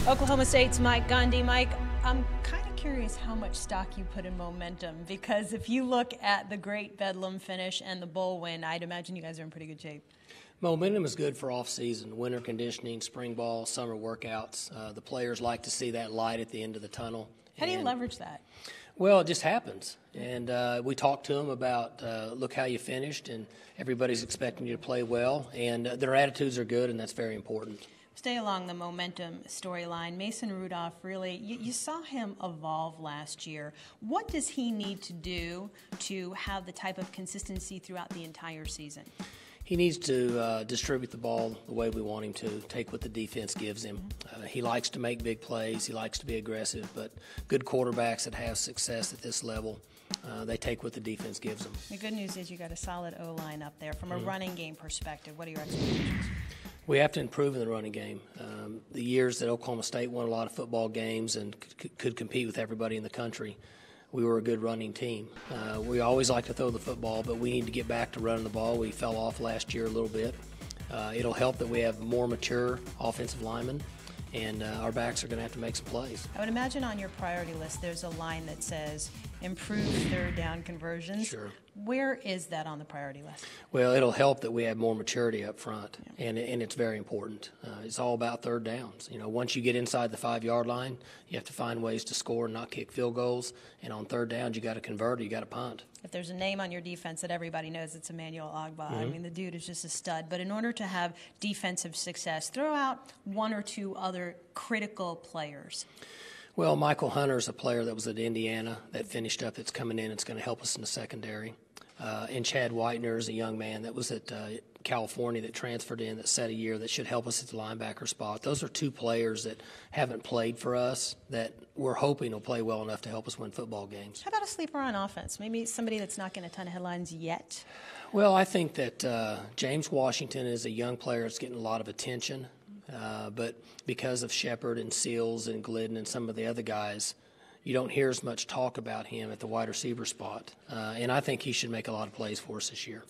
Oklahoma State's Mike Gundy. Mike, I'm kind of curious how much stock you put in momentum, because if you look at the great Bedlam finish and the bowl win, I'd imagine you guys are in pretty good shape. Momentum is good for off-season, winter conditioning, spring ball, summer workouts. The players like to see that light at the end of the tunnel. How do you leverage that? Well, it just happens. And we talked to them about, look how you finished, and everybody's expecting you to play well. And their attitudes are good, and that's very important. Stay along the momentum storyline. Mason Rudolph, really, you saw him evolve last year. What does he need to do to have the type of consistency throughout the entire season? He needs to distribute the ball the way we want him to, take what the defense gives him. He likes to make big plays. He likes to be aggressive, but good quarterbacks that have success at this level, they take what the defense gives them. The good news is you got a solid O-line up there. From a running game perspective, what are your expectations? We have to improve in the running game. The years that Oklahoma State won a lot of football games and could compete with everybody in the country, we were a good running team. We always like to throw the football, but we need to get back to running the ball. We fell off last year a little bit. It'll help that we have more mature offensive linemen, and our backs are going to have to make some plays. I would imagine on your priority list there's a line that says improve third down conversions. Sure. Where is that on the priority list? Well, it'll help that we have more maturity up front, and it's very important. It's all about third downs. You know, once you get inside the 5-yard line, you have to find ways to score and not kick field goals. And on third downs, you got to convert or you got to punt. If there's a name on your defense that everybody knows, it's Emmanuel Ogbah. I mean, the dude is just a stud. But in order to have defensive success, throw out one or two other critical players. Well, Michael Hunter's a player that was at Indiana that finished up, that's coming in. It's going to help us in the secondary. And Chad Whitener is a young man that was at California that transferred in, that set a year, that should help us at the linebacker spot. Those are two players that haven't played for us that we're hoping will play well enough to help us win football games. How about a sleeper on offense? Maybe somebody that's not getting a ton of headlines yet? Well, I think that James Washington is a young player that's getting a lot of attention. But because of Shepard and Seals and Glidden and some of the other guys, you don't hear as much talk about him at the wide receiver spot. And I think he should make a lot of plays for us this year.